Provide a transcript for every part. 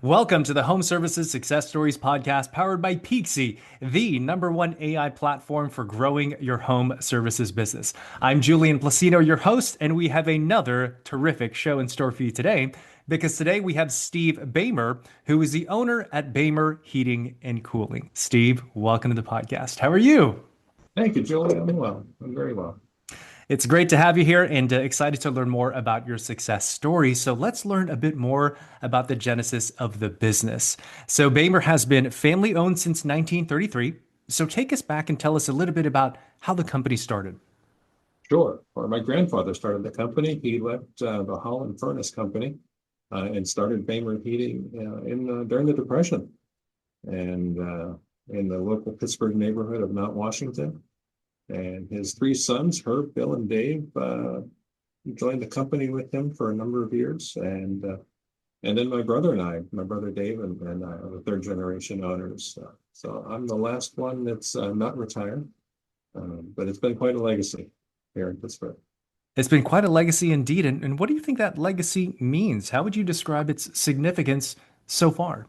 Welcome to the Home Services Success Stories podcast powered by Peakzi, the number one AI platform for growing your home services business. I'm Julian Placino, your host, and we have another terrific show in store for you today because today we have Steve Boehmer, who is the owner at Boehmer Heating and Cooling. Steve, welcome to the podcast. How are you? Thank you, Julie. I'm well. I'm very well. It's great to have you here and excited to learn more about your success story. So let's learn a bit more about the genesis of the business. So Boehmer has been family owned since 1933. So take us back and tell us a little bit about how the company started. Sure. Or my grandfather started the company. He left the Holland Furnace Company and started Boehmer Heating during the Depression and in the local Pittsburgh neighborhood of Mount Washington. And his three sons, Herb, Bill, and Dave, joined the company with him for a number of years. And then my brother and I, my brother Dave and I are the third generation owners. So I'm the last one that's not retired, but it's been quite a legacy here in Pittsburgh. It's been quite a legacy indeed. And what do you think that legacy means? How would you describe its significance so far?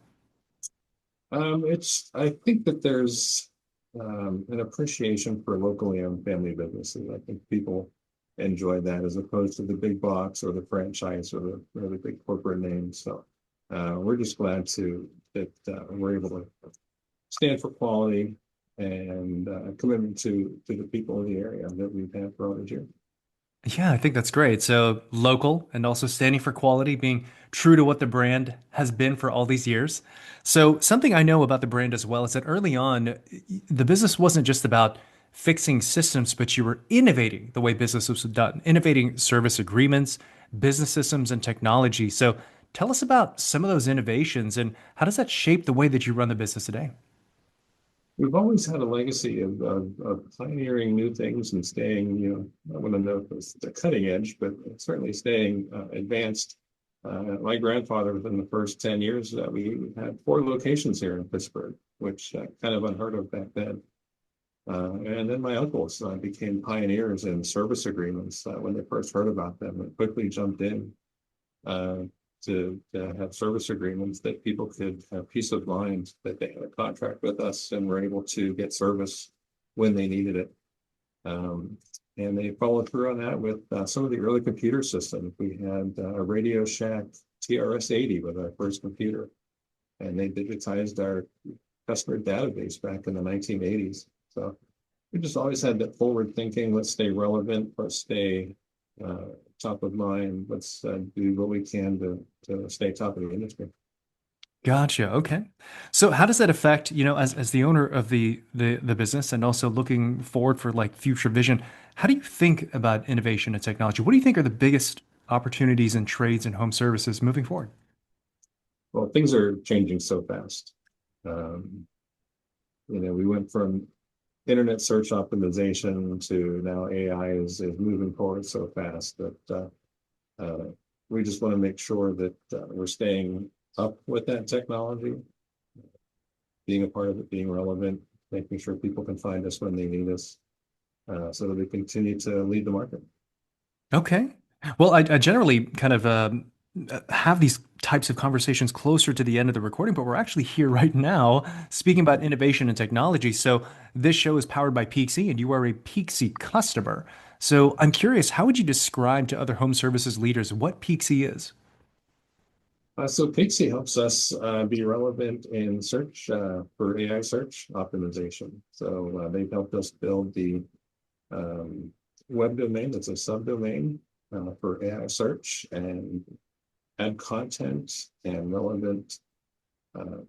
I think that there's an appreciation for locally owned family businesses. I think people enjoy that as opposed to the big box or the franchise or the big corporate names. So we're just glad that we're able to stand for quality and commitment to the people in the area that we've had for all these years. Yeah, I think that's great. So local and also standing for quality, being true to what the brand has been for all these years. So something I know about the brand as well is that early on, the business wasn't just about fixing systems, but you were innovating the way business was done, innovating service agreements, business systems, and technology. So tell us about some of those innovations and how does that shape the way that you run the business today? We've always had a legacy of pioneering new things and staying, I want to know if it's the cutting edge, but certainly staying advanced. My grandfather, within the first 10 years, we had four locations here in Pittsburgh, which kind of unheard of back then. And then my uncles became pioneers in service agreements when they first heard about them and quickly jumped in uh, to have service agreements that people could have peace of mind that they had a contract with us and were able to get service when they needed it. Um, and they followed through on that with some of the early computer systems. We had a Radio Shack TRS-80 with our first computer, and they digitized our customer database back in the 1980s. So we just always had that forward thinking. Let's stay relevant. Let's stay uh, top of mind. Let's do what we can to stay top of the industry. Gotcha. Okay. So how does that affect, as the owner of the business and also looking forward for like future vision, how do you think about innovation and technology? What do you think are the biggest opportunities in trades and home services moving forward? Well, things are changing so fast. Um, we went from internet search optimization to now AI is moving forward so fast that we just want to make sure that we're staying up with that technology, being a part of it, being relevant, making sure people can find us when they need us, so that we continue to lead the market. Okay. Well, I generally kind of have these types of conversations closer to the end of the recording, but we're actually here right now speaking about innovation and technology. So this show is powered by Peakzi, and you are a Peakzi customer. So I'm curious, how would you describe to other home services leaders what Peakzi is? So Pixie helps us be relevant in search for AI search optimization. So they've helped us build the um, web domain that's a subdomain for AI search and add content and relevant uh,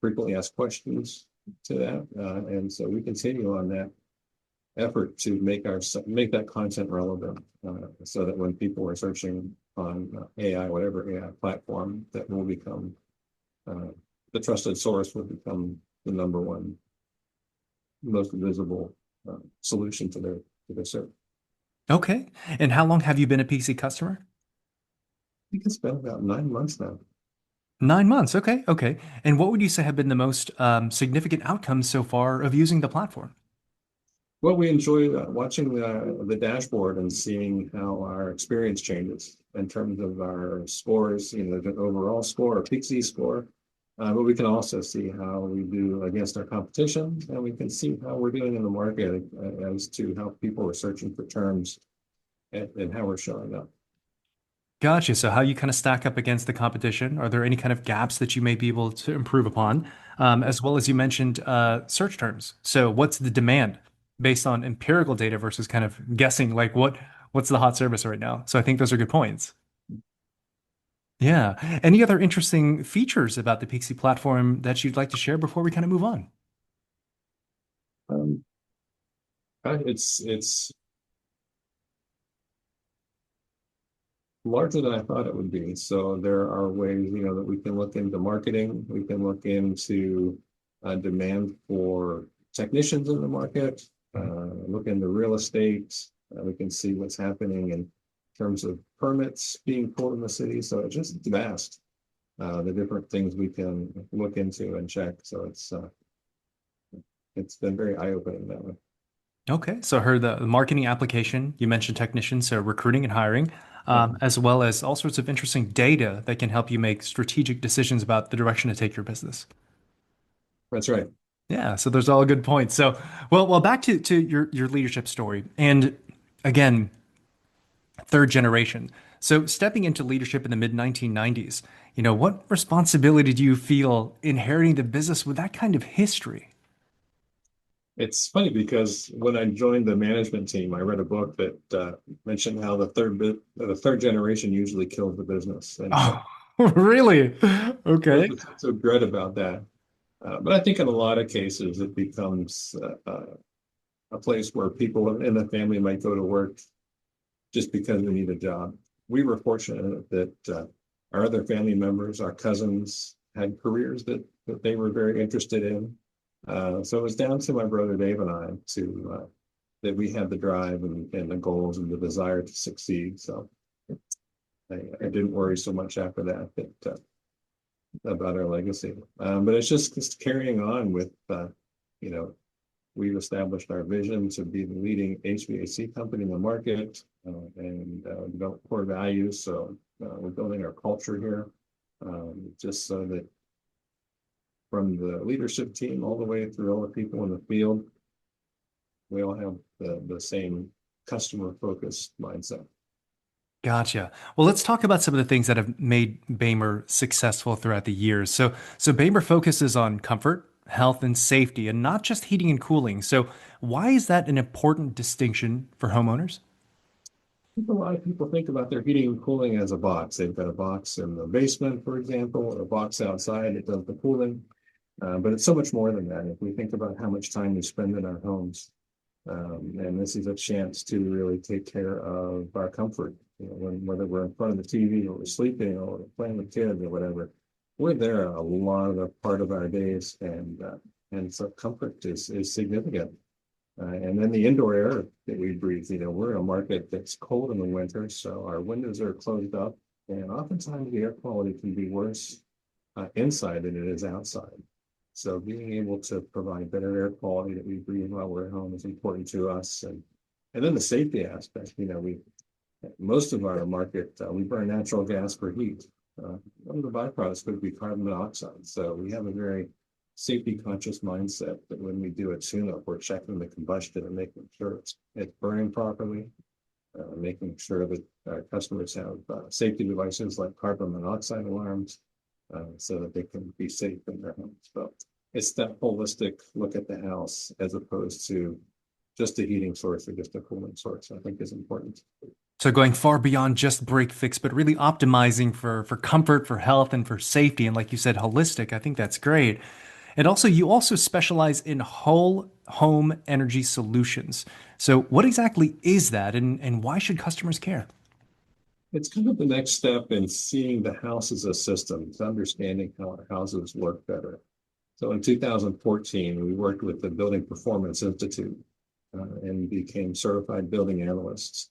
frequently asked questions to that. And so we continue on that effort to make that content relevant, so that when people are searching on AI, whatever AI platform, that will become uh, the trusted source, will become the number one most visible solution to their search. Okay. And how long have you been a Peakzi customer? I think it's been about 9 months now. 9 months. Okay. Okay. And what would you say have been the most significant outcomes so far of using the platform? Well, we enjoy watching the dashboard and seeing how our experience changes in terms of our scores, the overall score, our Peak Z score, But we can also see how we do against our competition, and we can see how we're doing in the market as to how people are searching for terms and how we're showing up. Gotcha. So how you kind of stack up against the competition? Are there any kind of gaps that you may be able to improve upon? As well as you mentioned search terms. So what's the demand based on empirical data versus kind of guessing like what's the hot service right now? So I think those are good points. Yeah. Any other interesting features about the Peakzi platform that you'd like to share before we kind of move on? Um, it's larger than I thought it would be. So there are ways, that we can look into marketing. We can look into demand for technicians in the market, look into real estate. We can see what's happening in terms of permits being pulled in the city. So it's just vast, the different things we can look into and check. So it's been very eye-opening that way. Okay, so I heard the marketing application. You mentioned technicians, so recruiting and hiring, as well as all sorts of interesting data that can help you make strategic decisions about the direction to take your business. That's right. Yeah, so there's all good points. So, well, back to your leadership story, and again, third generation. So, stepping into leadership in the mid 1990s, what responsibility do you feel inheriting the business with that kind of history? It's funny because when I joined the management team, I read a book that mentioned how the third generation usually kills the business, and Oh, really? there's Okay. a sense of dread about that. But I think in a lot of cases, it becomes a place where people in the family might go to work just because they need a job. We were fortunate that our other family members, our cousins, had careers that they were very interested in. So it was down to my brother Dave and I to that we had the drive and the goals and the desire to succeed. So I didn't worry so much after that about our legacy. But it's just carrying on with you know we've established our vision to be the leading HVAC company in the market and develop core values. So we're building our culture here, just so that from the leadership team all the way through all the people in the field, we all have the same customer focused mindset. Gotcha. Well, let's talk about some of the things that have made Boehmer successful throughout the years. So Boehmer focuses on comfort, health, and safety, and not just heating and cooling. So why is that an important distinction for homeowners? A lot of people think about their heating and cooling as a box. They've got a box in the basement, for example, or a box outside that does the cooling. But it's so much more than that. If we think about how much time we spend in our homes, and this is a chance to really take care of our comfort, whether we're in front of the TV or we're sleeping or we're playing with kids or whatever, we're there a lot of the part of our days, and so comfort is significant. And then the indoor air that we breathe, we're in a market that's cold in the winter, so our windows are closed up, and oftentimes the air quality can be worse inside than it is outside. So being able to provide better air quality that we breathe while we're at home is important to us. And then the safety aspect, we most of our market, we burn natural gas for heat. One of the byproducts could be carbon monoxide. So we have a very safety conscious mindset that when we do a tune-up, we're checking the combustion and making sure it's burning properly, making sure that our customers have safety devices like carbon monoxide alarms, so that they can be safe in their homes. So it's that holistic look at the house as opposed to just a heating source or just a cooling source, I think is important. So going far beyond just break fix, but really optimizing for comfort, for health, and for safety, and like you said, holistic. I think that's great. And also, you also specialize in whole home energy solutions. So what exactly is that, and why should customers care? It's kind of the next step in seeing the house as a system, to understanding how our houses work better. So in 2014, we worked with the Building Performance Institute and became certified building analysts.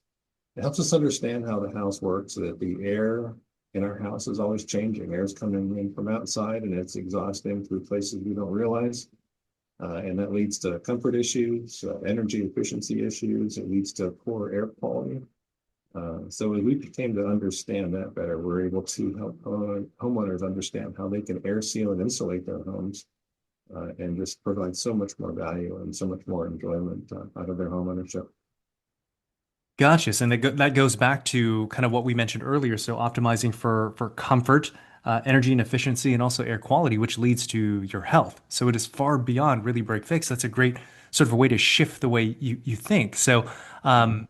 It helps us understand how the house works, so that the air in our house is always changing. Air is coming in from outside and it's exhausting through places we don't realize. And that leads to comfort issues, energy efficiency issues. It leads to poor air quality. So as we came to understand that better, we're able to help homeowners understand how they can air seal and insulate their homes, and just provide so much more value and so much more enjoyment out of their home ownership. Gotcha. And that goes back to kind of what we mentioned earlier. So optimizing for comfort, energy and efficiency, and also air quality, which leads to your health. So it is far beyond really break fix. That's a great sort of a way to shift the way you think. Um,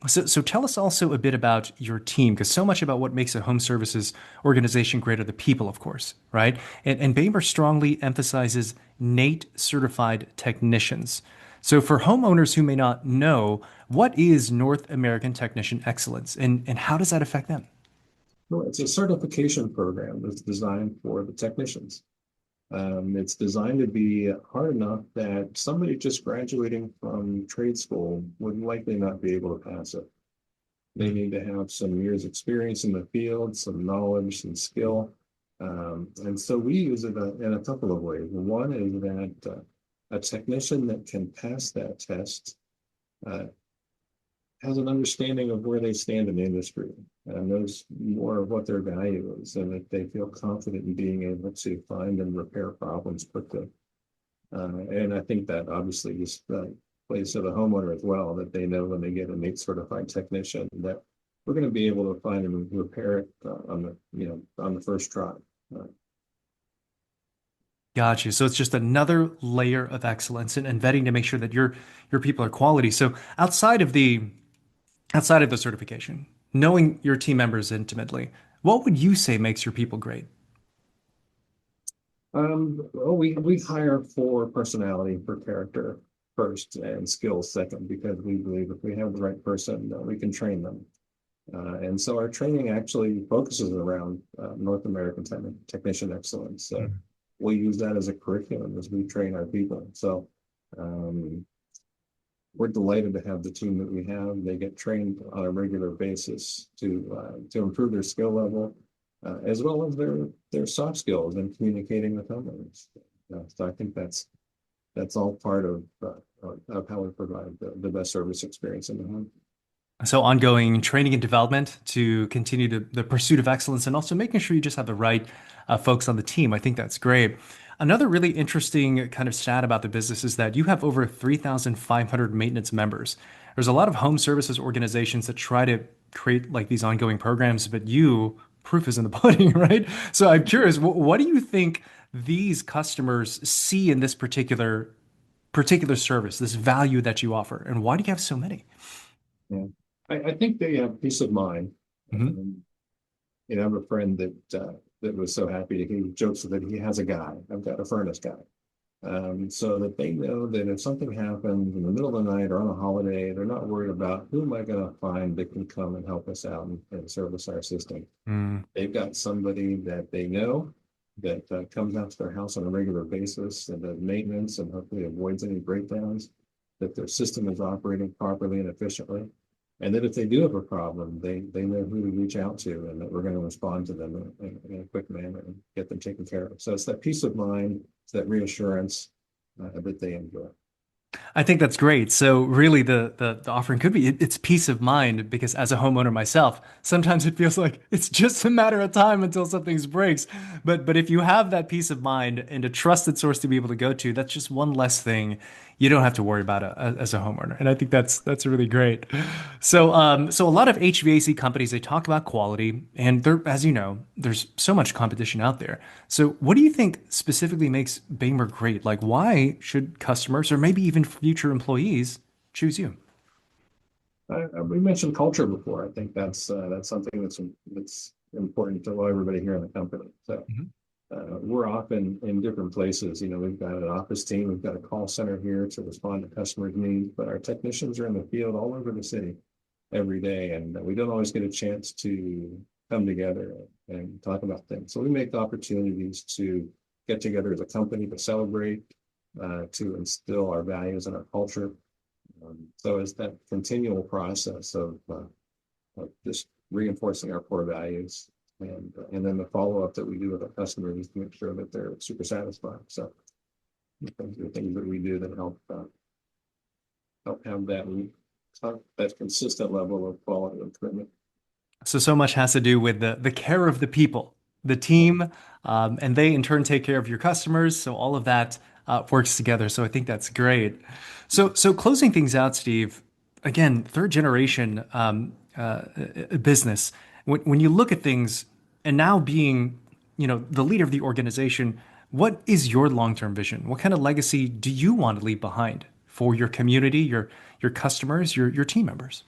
so tell us also a bit about your team, because so much about what makes a home services organization great are the people, of course, right? And Boehmer strongly emphasizes NATE certified technicians. So for homeowners who may not know, what is North American Technician Excellence and how does that affect them? Well, it's a certification program that's designed for the technicians. It's designed to be hard enough that somebody just graduating from trade school would likely not be able to pass it. They need to have some years experience in the field, some knowledge, some skill. And so we use it in a couple of ways. One is that a technician that can pass that test uh, has an understanding of where they stand in the industry and knows more of what their value is, and that they feel confident in being able to find and repair problems quickly. And I think that obviously just plays to the homeowner as well, that they know when they get a NATE certified technician that we're going to be able to find and repair it on the first try. Uh, Gotcha. So it's just another layer of excellence and vetting to make sure that your people are quality. So outside of the certification, knowing your team members intimately, what would you say makes your people great? well, we hire for personality, for character first, and skills second, because we believe if we have the right person, we can train them. And so our training actually focuses around North American technician excellence. We use that as a curriculum as we train our people. So um, we're delighted to have the team that we have. They get trained on a regular basis to improve their skill level, as well as their soft skills in communicating with homeowners. So I think that's all part of how we provide the best service experience in the home. So ongoing training and development to continue the pursuit of excellence and also making sure you just have the right folks on the team. I think that's great. Another really interesting kind of stat about the business is that you have over 3,500 maintenance members. There's a lot of home services organizations that try to create like these ongoing programs, but proof is in the pudding, right? So I'm curious, what do you think these customers see in this particular service, this value that you offer, and why do you have so many? Yeah. I think they have peace of mind. Mhm. I have a friend that was so happy. He jokes that he has a guy. I've got a furnace guy. So that they know that if something happens in the middle of the night or on a holiday, they're not worried about who am I going to find that can come and help us out and service our system. Mm. They've got somebody that they know that comes out to their house on a regular basis and does maintenance and hopefully avoids any breakdowns, that their system is operating properly and efficiently. And that if they do have a problem, they know who to reach out to and that we're going to respond to them in a quick manner and get them taken care of. So it's that peace of mind, it's that reassurance that they enjoy. I think that's great. So really the offering could be it's peace of mind because as a homeowner myself, sometimes it feels like it's just a matter of time until something breaks. But if you have that peace of mind and a trusted source to be able to go to, that's just one less thing you don't have to worry about as a homeowner. And I think that's really great. So a lot of HVAC companies they talk about quality and there as you know, there's so much competition out there. So what do you think specifically makes Boehmer great? Like why should customers or maybe even future employees choose you? We mentioned culture before. I think that's something that's important to everybody here in the company. So Mhm. we're often in different places. We've got an office team, we've got a call center here to respond to customers' needs, but our technicians are in the field all over the city every day, and we don't always get a chance to come together and talk about things. So we make opportunities to get together as a company to celebrate, to instill our values and our culture. So it's that continual process of just reinforcing our core values, and then the follow up that we do with our customers is to make sure that they're super satisfied. So those are the things that we do that help have that that consistent level of quality and commitment. So much has to do with the care of the people, the team, and they in turn take care of your customers. So all of that works together. So I think that's great. So closing things out, Steve, again, third generation business. When you look at things, and now being, the leader of the organization, what is your long-term vision? What kind of legacy do you want to leave behind for your community, your customers, your team members?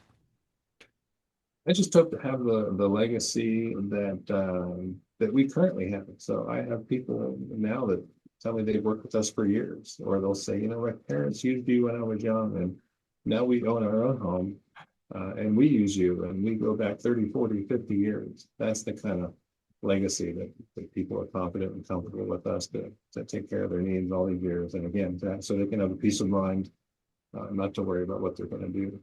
I just hope to have the legacy that we currently have. So I have people now that tell me they've worked with us for years, or they'll say, my parents used you when I was young, and now we own our own home, and we use you, and we go back 30, 40, 50 years. That's the kind of legacy that people are confident and comfortable with us to take care of their needs all these years. And again, so they can have a peace of mind, not to worry about what they're going to do.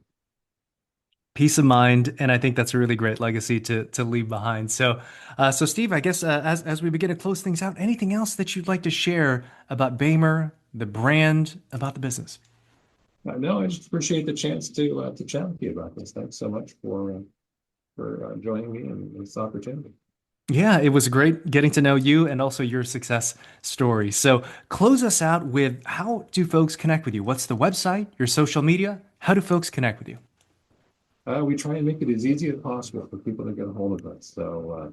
Peace of mind, and I think that's a really great legacy to leave behind. So Steve, I guess as we begin to close things out, anything else that you'd like to share about Boehmer, the brand, about the business? No, I just appreciate the chance to chat with you about this. Thanks so much for joining me in this opportunity. Yeah, it was great getting to know you and also your success story. So close us out with, how do folks connect with you? What's the website, your social media? How do folks connect with you? We try and make it as easy as possible for people to get a hold of us. So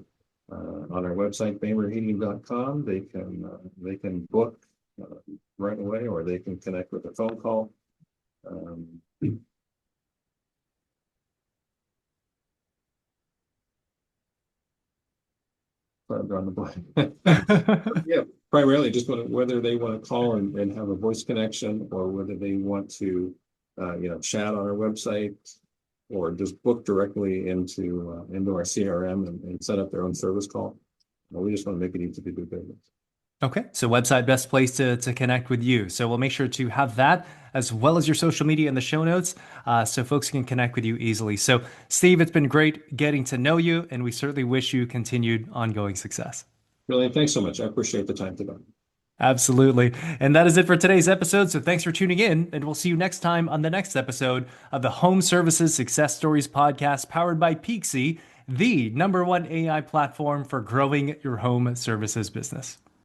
on our website, BoehmerHeating.com, they can book right away, or they can connect with a phone call. Um, I'm drawing the blank. Yeah, primarily just whether they want to call and have a voice connection, or whether they want to, chat on our website, or just book directly into our CRM and set up their own service call. We just want to make it easy to do business. Okay, so website, best place to connect with you. So we'll make sure to have that as well as your social media in the show notes, so folks can connect with you easily. So Steve, it's been great getting to know you, and we certainly wish you continued ongoing success. Really, thanks so much. I appreciate the time today. Absolutely. And that is it for today's episode. So thanks for tuning in, and we'll see you next time on the next episode of the Home Services Success Stories podcast, powered by Peakzi, the #1 AI platform for growing your home services business.